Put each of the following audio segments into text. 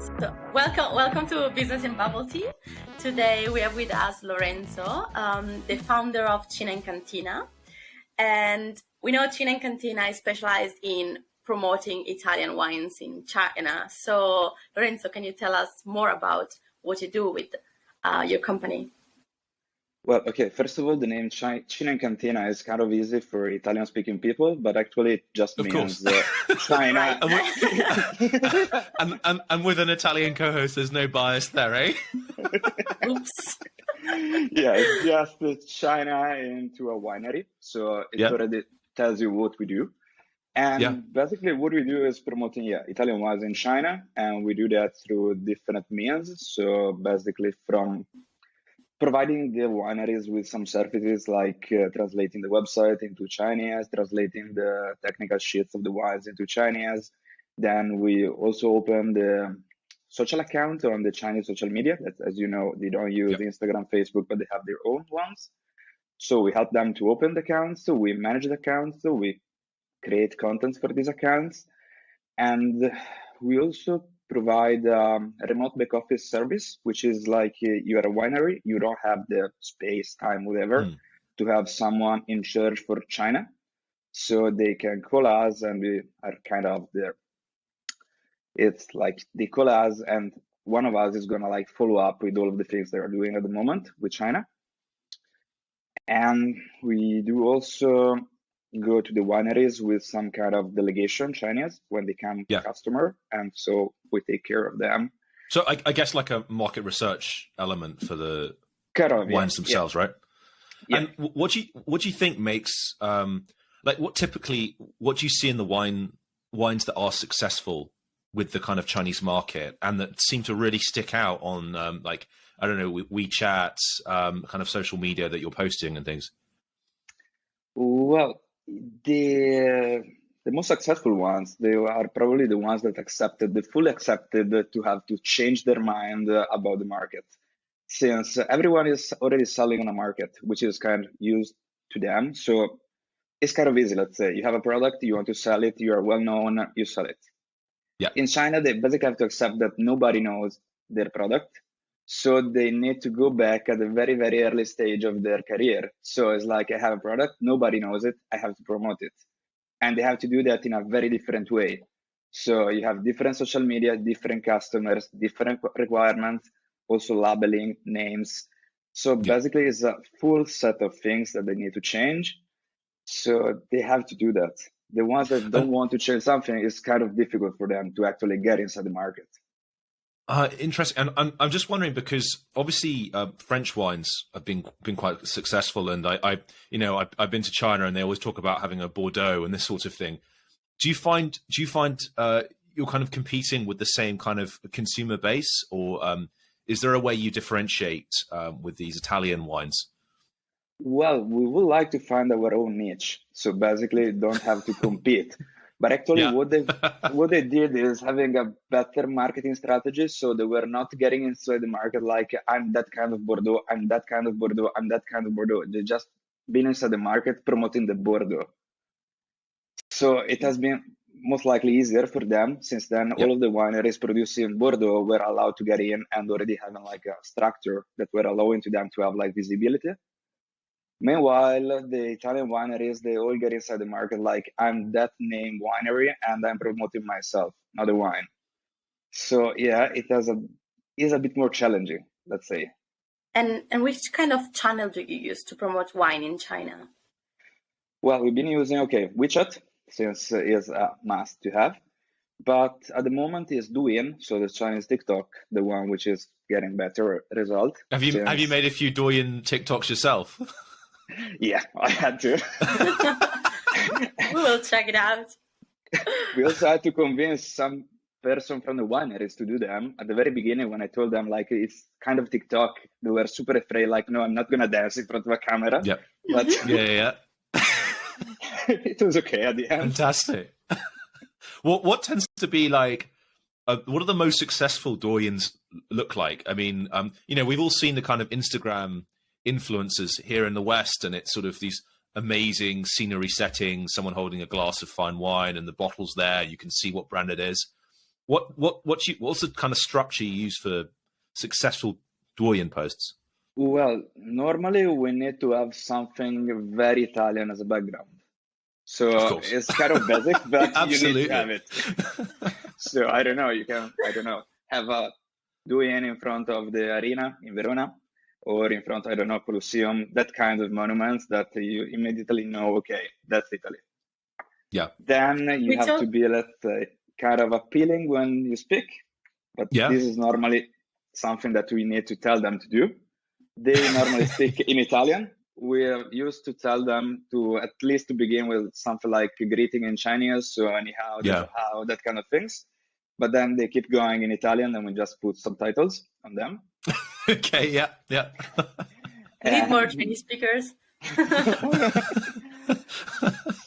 So welcome to Business in Bubble Tea. Today we have with us Lorenzo, the founder of Cina and Cantina. And we know Cina and Cantina is specialized in promoting Italian wines in China. So Lorenzo, can you tell us more about what you do with your company? Well, okay, first of all, the name Cina and Cantina is kind of easy for Italian-speaking people, but actually it just means China. and with an Italian co-host, there's no bias there, eh? Oops. Yeah, it's just China into a winery, so it already tells you what we do. And basically what we do is promoting Italian wines in China, and we do that through different means. So basically from providing the wineries with some services like translating the website into Chinese, translating the technical sheets of the wines into Chinese. Then we also open the social account on the Chinese social media. That, as you know, they don't use Instagram, Facebook, but they have their own ones. So we help them to open the accounts. So we manage the accounts. So we create content for these accounts. And we also provide a remote back office service, which is like you're a winery, you don't have the space, time, whatever, to have someone in charge for China. So they can call us and we are kind of there. It's like they call us and one of us is going to like follow up with all of the things they are doing at the moment with China. And we do also go to the wineries with some kind of delegation Chinese when they come customer, and so we take care of them. So I guess like a market research element for the wines themselves, right? Yeah. And what do you think makes like what do you see in the wines that are successful with the kind of Chinese market and that seem to really stick out on like I don't know WeChat, kind of social media that you're posting and things? Well, the most successful ones, they are probably the ones that fully accepted to have to change their mind about the market. Since everyone is already selling on a market, which is kind of used to them. So it's kind of easy, let's say. You have a product, you want to sell it, you are well known, you sell it. Yeah. In China, they basically have to accept that nobody knows their product. So they need to go back at the very, very early stage of their career. So it's like, I have a product, nobody knows it, I have to promote it. And they have to do that in a very different way. So you have different social media, different customers, different requirements, also labeling, names. So basically it's a full set of things that they need to change. So they have to do that. The ones that don't want to change something, it's kind of difficult for them to actually get inside the market. Interesting, and I'm just wondering because obviously French wines have been quite successful, and I've been to China, and they always talk about having a Bordeaux and this sort of thing. Do you find you're kind of competing with the same kind of consumer base, or is there a way you differentiate with these Italian wines? Well, we would like to find our own niche, so basically don't have to compete. But actually, what they did is having a better marketing strategy. So they were not getting inside the market like, I'm that kind of Bordeaux, I'm that kind of Bordeaux, I'm that kind of Bordeaux. They just been inside the market promoting the Bordeaux. So it has been most likely easier for them since then all of the wineries producing Bordeaux were allowed to get in and already having like a structure that were allowing to them to have like visibility. Meanwhile, the Italian wineries, they all get inside the market like, I'm that name winery and I'm promoting myself, not the wine. So yeah, it is a bit more challenging, let's say. And which kind of channel do you use to promote wine in China? Well, we've been using, WeChat, since it's a must to have. But at the moment is Douyin, so the Chinese TikTok, the one which is getting better result. Have you made a few Douyin TikToks yourself? Yeah, I had to. We will check it out. We also had to convince some person from the wineries to do them. At the very beginning, when I told them like it's kind of TikTok, they were super afraid. Like, no, I'm not gonna dance in front of a camera. Yeah. But yeah. It was okay at the end. Fantastic. What tends to be like? What are the most successful Doyens look like? I mean, we've all seen the kind of Instagram influencers here in the West, and it's sort of these amazing scenery settings, someone holding a glass of fine wine and the bottle's there, you can see what brand it is. What's the kind of structure you use for successful douyin posts? Well, normally we need to have something very Italian as a background. So it's kind of basic, but you need to have it. So I don't know, have a douyin in front of the arena in Verona, or in front, I don't know, Colosseum, that kind of monuments that you immediately know, okay, that's Italy. Yeah. Then you have to be, let's say, kind of appealing when you speak, but this is normally something that we need to tell them to do. They normally speak in Italian. We are used to tell them to at least to begin with something like a greeting in Chinese, so anyhow, how, that kind of things. But then they keep going in Italian, and we just put subtitles on them. Okay, yeah. Need more Chinese speakers.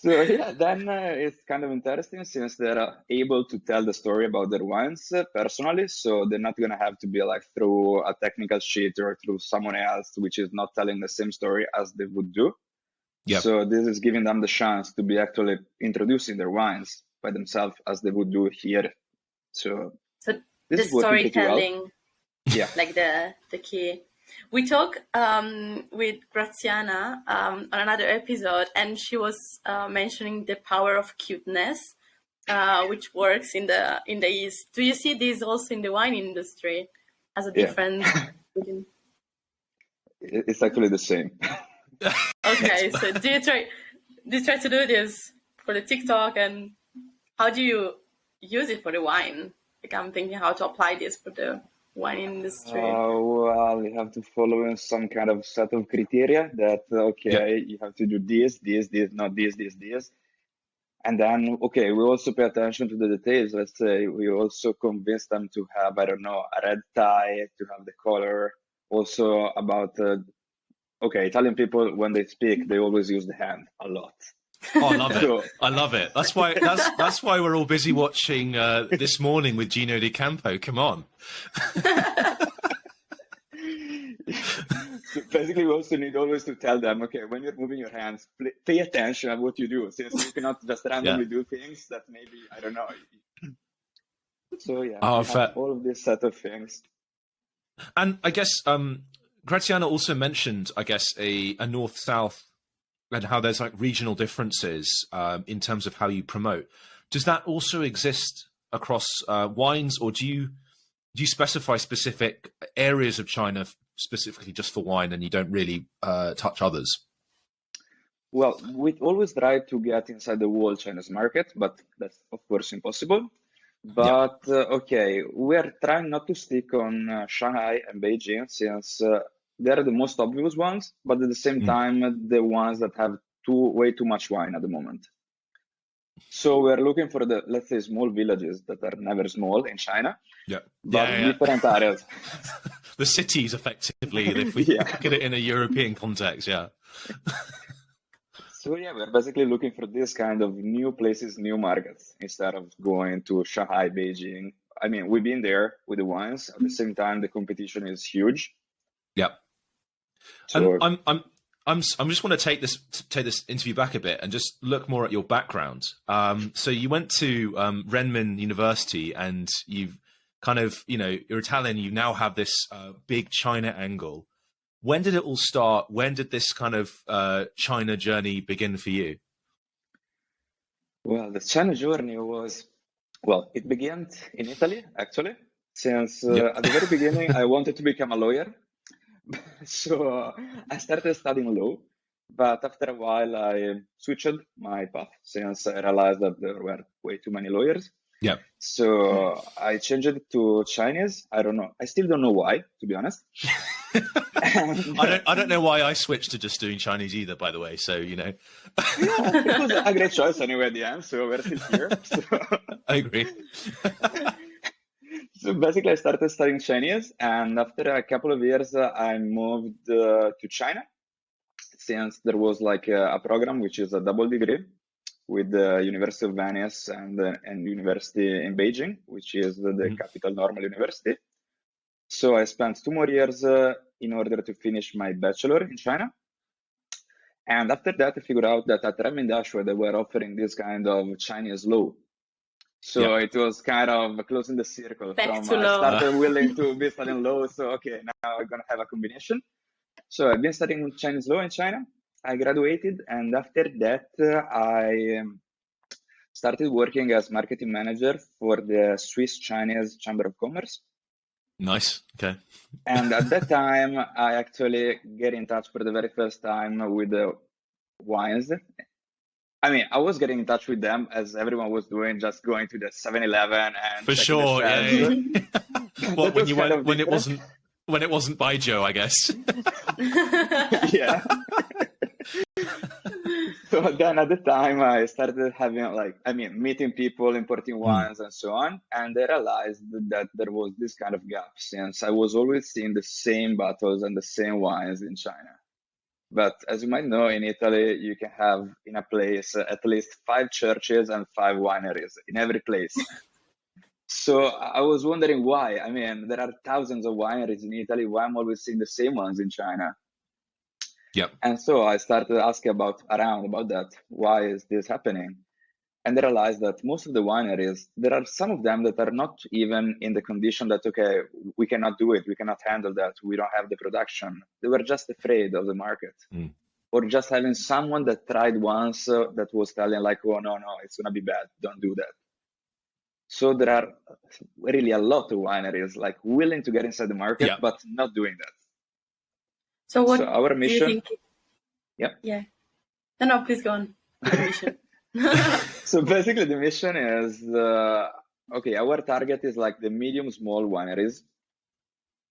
So then it's kind of interesting since they're able to tell the story about their wines personally. So they're not going to have to be like through a technical sheet or through someone else, which is not telling the same story as they would do. Yep. So this is giving them the chance to be actually introducing their wines by themselves as they would do here. So this the is working storytelling, pretty well. Like the key. We talked with Graziana on another episode, and she was mentioning the power of cuteness, which works in the East. Do you see this also in the wine industry as a difference? It's actually the same. Okay, so do you try to do this for the TikTok, and how do you use it for the wine? Like, I'm thinking how to apply this for the wine industry. Well, you have to follow some kind of set of criteria that, you have to do this, not this. And then, we also pay attention to the details. Let's say we also convince them to have, I don't know, a red tie, to have the color. Also about, Italian people, when they speak, they always use the hand a lot. Oh, I love it. I love it. That's why we're all busy watching This Morning with Gino Di Campo. Come on. So basically, we also need always to tell them, when you're moving your hands, pay attention at what you do. Since you cannot just randomly do things that maybe, I don't know. So have all of this set of things. And I guess Graziana also mentioned, I guess, a north-south, and how there's like regional differences in terms of how you promote. Does that also exist across wines, or do you specify specific areas of China specifically just for wine, and you don't really touch others? Well, we always try to get inside the whole Chinese market, but that's of course impossible. But we are trying not to stick on Shanghai and Beijing, since they're the most obvious ones, but at the same time, the ones that have way too much wine at the moment. So we're looking for the, let's say, small villages that are never small in China, but different areas. The cities, effectively, if we look at it in a European context, So we're basically looking for this kind of new places, new markets, instead of going to Shanghai, Beijing. I mean, we've been there with the wines. At the same time, the competition is huge. Yeah. So I'm just want to take this interview back a bit and just look more at your background. So you went to Renmin University, and you've kind of, you're Italian. You now have this big China angle. When did it all start? When did this kind of China journey begin for you? Well, the China journey it began in Italy, actually, since at the very beginning, I wanted to become a lawyer. So I started studying law, but after a while, I switched my path since I realized that there were way too many lawyers. Yeah. So I changed it to Chinese. I don't know. I still don't know why, to be honest. I don't know why I switched to just doing Chinese either, by the way. So, it was a great choice anyway at the end. So we're still here. So. I agree. So basically, I started studying Chinese, and after a couple of years, I moved to China, since there was like a program which is a double degree with the University of Venice and University in Beijing, which is the capital normal university. So I spent 2 more years in order to finish my bachelor in China. And after that, I figured out that at Renmin Dashwood, they were offering this kind of Chinese law. So it was kind of closing the circle. Back to I low. started willing to be studying law. So, okay, now I'm going to have a combination. So I've been studying Chinese law in China. I graduated. And after that, I started working as marketing manager for the Swiss Chinese Chamber of Commerce. Nice. Okay. And at that time, I actually get in touch for the very first time with the wines. I mean, I was getting in touch with them as everyone was doing, just going to the 7-Eleven and for checking sure. the Yeah. Well, when you went, when it wasn't Baijiu, I guess. Yeah. So then at the time I started having meeting people, importing wines and so on. And I realized that there was this kind of gap since I was always seeing the same bottles and the same wines in China. But as you might know, in Italy, you can have in a place at least 5 churches and 5 wineries in every place. So I was wondering why. I mean, there are thousands of wineries in Italy. Why I'm always seeing the same ones in China? Yep. And so I started asking around about that. Why is this happening? And I realized that most of the wineries, there are some of them that are not even in the condition that, okay, we cannot do it. We cannot handle that. We don't have the production. They were just afraid of the market. Or just having someone that tried once that was telling like, oh, no, it's going to be bad. Don't do that. So there are really a lot of wineries like willing to get inside the market, but not doing that. So what our mission, do you think? Yeah. No, please go on. The mission. So basically the mission is, our target is like the medium small wineries.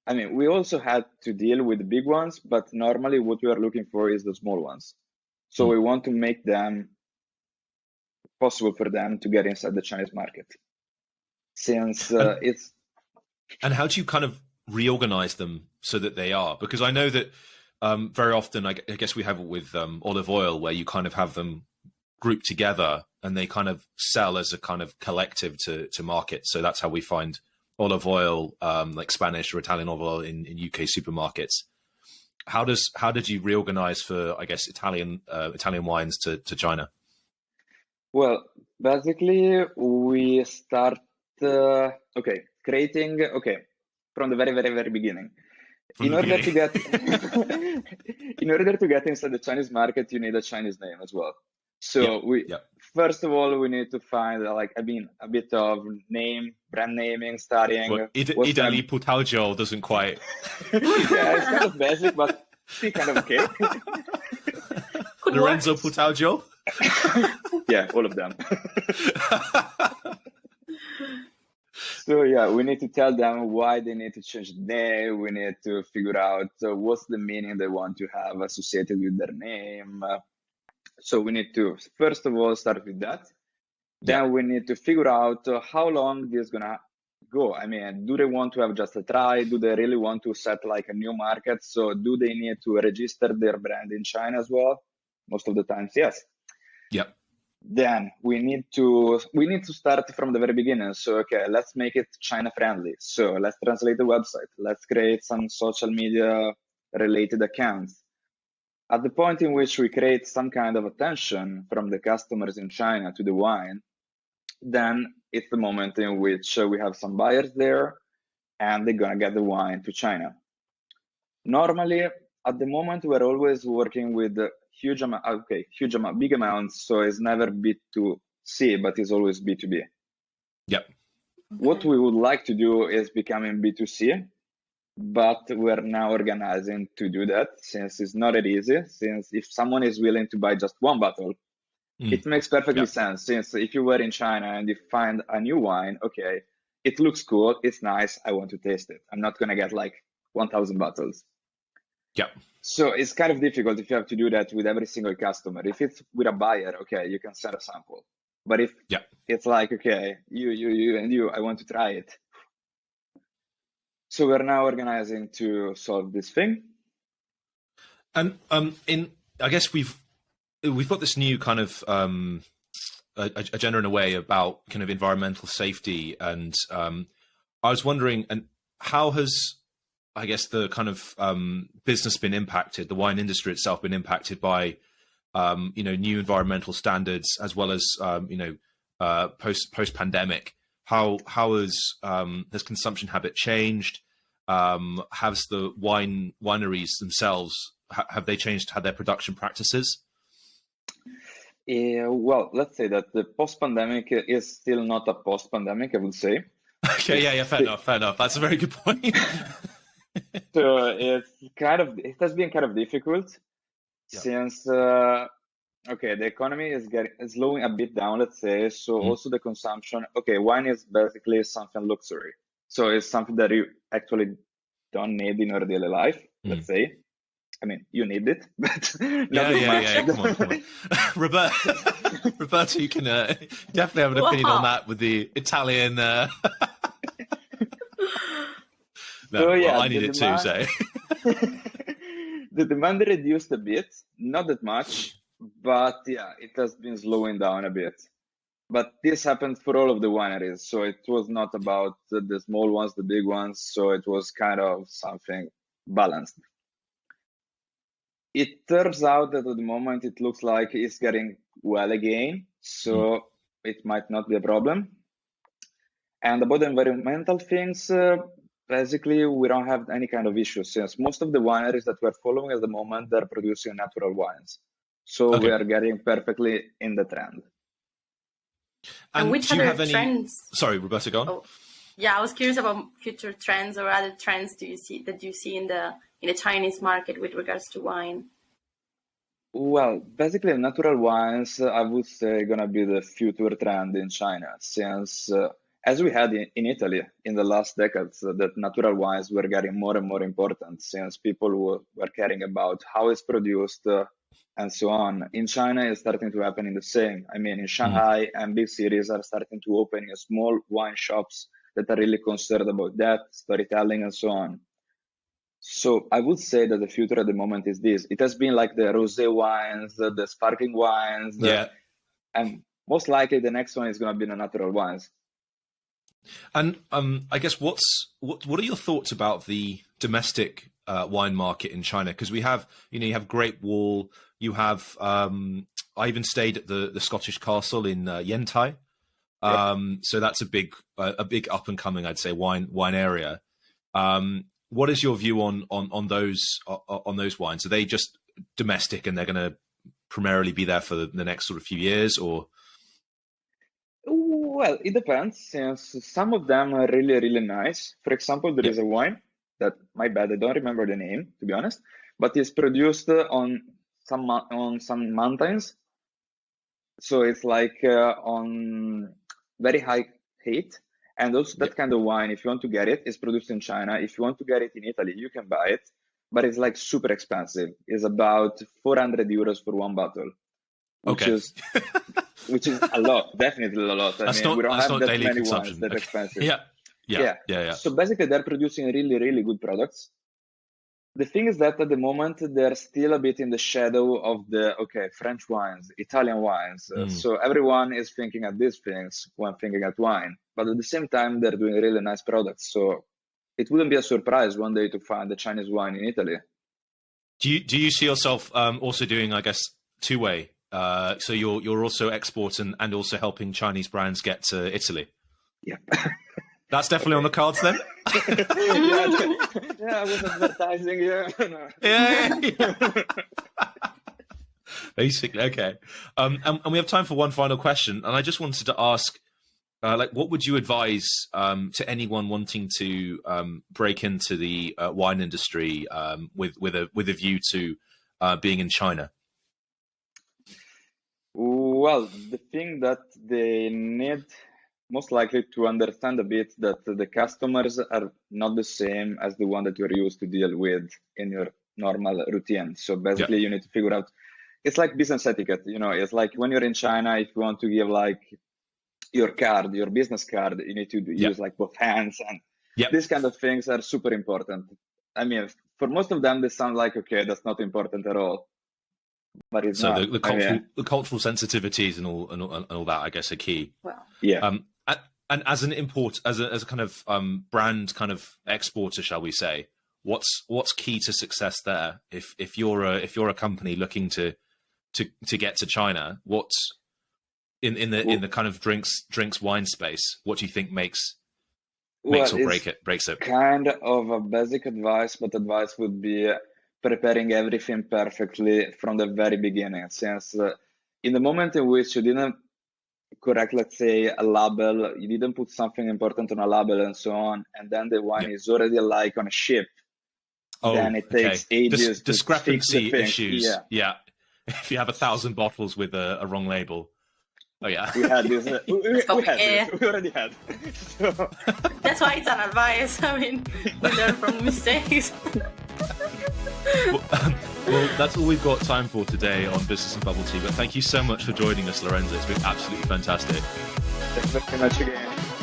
I mean, we also had to deal with the big ones, but normally what we are looking for is the small ones. So we want to make them possible for them to get inside the Chinese market. Since it's... And how do you kind of reorganize them so that they are? Because I know that very often, I guess we have it with olive oil, where you kind of have them grouped together and they kind of sell as a kind of collective to market. So that's how we find olive oil, like Spanish or Italian olive oil in UK supermarkets. How did you reorganize for, I guess, Italian wines to China? Well, basically we start creating from the very, very, very beginning. In order to get inside the Chinese market, you need a Chinese name as well. So first of all, we need to find a bit of brand naming, starting. Well, Italy Putaggio doesn't quite. Yeah, it's kind of basic, but still kind of okay. Lorenzo Putaggio? Yeah, all of them. So we need to tell them why they need to change the name. We need to figure out what's the meaning they want to have associated with their name. So we need to, first of all, start with that. Then we need to figure out how long this is going to go. I mean, do they want to have just a try? Do they really want to set like a new market? So do they need to register their brand in China as well? Most of the times, yes. Yep. Then we need to start from the very beginning. So, let's make it China friendly. So let's translate the website. Let's create some social media related accounts. At the point in which we create some kind of attention from the customers in China to the wine, then it's the moment in which we have some buyers there and they're going to get the wine to China. Normally, at the moment, we're always working with big amounts. So it's never B2C, but it's always B2B. Yep. Okay. What we would like to do is becoming B2C. But we're now organizing to do that, since it's not that easy. Since if someone is willing to buy just one bottle, it makes perfectly sense. Since if you were in China and you find a new wine, it looks cool, it's nice, I want to taste it. I'm not going to get like 1,000 bottles. Yep. So it's kind of difficult if you have to do that with every single customer. If it's with a buyer, you can send a sample. But if it's like, you and you, I want to try it. So we're now organizing to solve this thing. And I guess we've got this new kind of agenda in a way about kind of environmental safety, and I was wondering, and how has, I guess, the kind of business been impacted, the wine industry itself been impacted by new environmental standards, as well as post pandemic. How has consumption habit changed? Has the wineries themselves have they changed their production practices? Yeah, well, let's say that the post-pandemic is still not a post-pandemic, I would say. Okay, yeah, fair enough. That's a very good point. So it has been kind of difficult since okay, the economy is slowing a bit down, let's say. So also the consumption. Okay, wine is basically something luxury. So it's something that you actually don't need in your daily life, let's say. I mean, you need it, but yeah. Come on. Roberta, you can definitely have an opinion on that with the Italian. No, well, I need it too. So the demand reduced a bit, not that much, but yeah, it has been slowing down a bit. But this happened for all of the wineries, so it was not about the small ones, the big ones. So it was kind of something balanced. It turns out that at the moment it looks like it's getting well again, so it might not be a problem. And about the environmental things, basically we don't have any kind of issues since most of the wineries that we're following at the moment, they're producing natural wines. So we are getting perfectly in the trend. And which other trends? Sorry, Roberta, go on. Oh, yeah, I was curious about future trends or other trends you see in the Chinese market with regards to wine. Well, basically natural wines, I would say, gonna be the future trend in China, since as we had in Italy in the last decades, that natural wines were getting more and more important since people were caring about how it's produced and so on. In China, it's starting to happen in the same. I mean, in Shanghai and big cities are starting to open small wine shops that are really concerned about that, storytelling and so on. So I would say that the future at the moment is this. It has been like the rosé wines, the sparkling wines, and most likely the next one is going to be the natural wines. And I guess what are your thoughts about the domestic wine market in China? Because we have, you have Great Wall, you have. I even stayed at the Scottish Castle in Yantai, so that's a big up and coming, I'd say, wine area. What is your view on those wines? Are they just domestic and they're going to primarily be there for the next sort of few years, or? Well, it depends, since some of them are really, really nice. For example, there is a wine that, my bad, I don't remember the name, to be honest, but it's produced on some mountains. So it's like on very high heat. And also that kind of wine, if you want to get it, is produced in China. If you want to get it in Italy, you can buy it, but it's like super expensive. It's about 400 euros for one bottle, which is a lot, definitely a lot. I mean, we don't have that many wines that expensive. Yeah. So basically, they're producing really, really good products. The thing is that at the moment, they're still a bit in the shadow of the, French wines, Italian wines. So everyone is thinking at these things when thinking at wine. But at the same time, they're doing really nice products. So it wouldn't be a surprise one day to find the Chinese wine in Italy. Do you see yourself also doing, I guess, two-way? So you're also exporting and also helping Chinese brands get to Italy? Yeah. That's definitely on the cards then? I was advertising, Basically, okay. And we have time for one final question. And I just wanted to ask, what would you advise to anyone wanting to break into the wine industry with a view to being in China? Well, the thing that they need most likely to understand a bit that the customers are not the same as the one that you're used to deal with in your normal routine. So basically you need to figure out, it's like business etiquette, it's like when you're in China, if you want to give like your business card, you need to use like both hands, and these kind of things are super important. I mean, for most of them, they sound like, that's not important at all. But it's so not. The cultural sensitivities and all that, I guess, are key. Well, and as an import, as a kind of brand kind of exporter, shall we say, what's key to success there? If you're a company looking to get to China, in the kind of drinks wine space? What do you think makes or breaks it? Kind of a basic advice, but advice would be preparing everything perfectly from the very beginning. Since in the moment in which you didn't correct, let's say, a label, you didn't put something important on a label and so on, and then the wine is already like on a ship, then it takes ages discrepancy to fix the issues. Yeah. If you have 1,000 bottles with a wrong label. Oh yeah, we had this. We already had. So. That's why it's an advice. I mean, we learn from mistakes. Well, that's all we've got time for today on Business and Bubble Tea. But thank you so much for joining us, Lorenzo. It's been absolutely fantastic. Thanks very much again.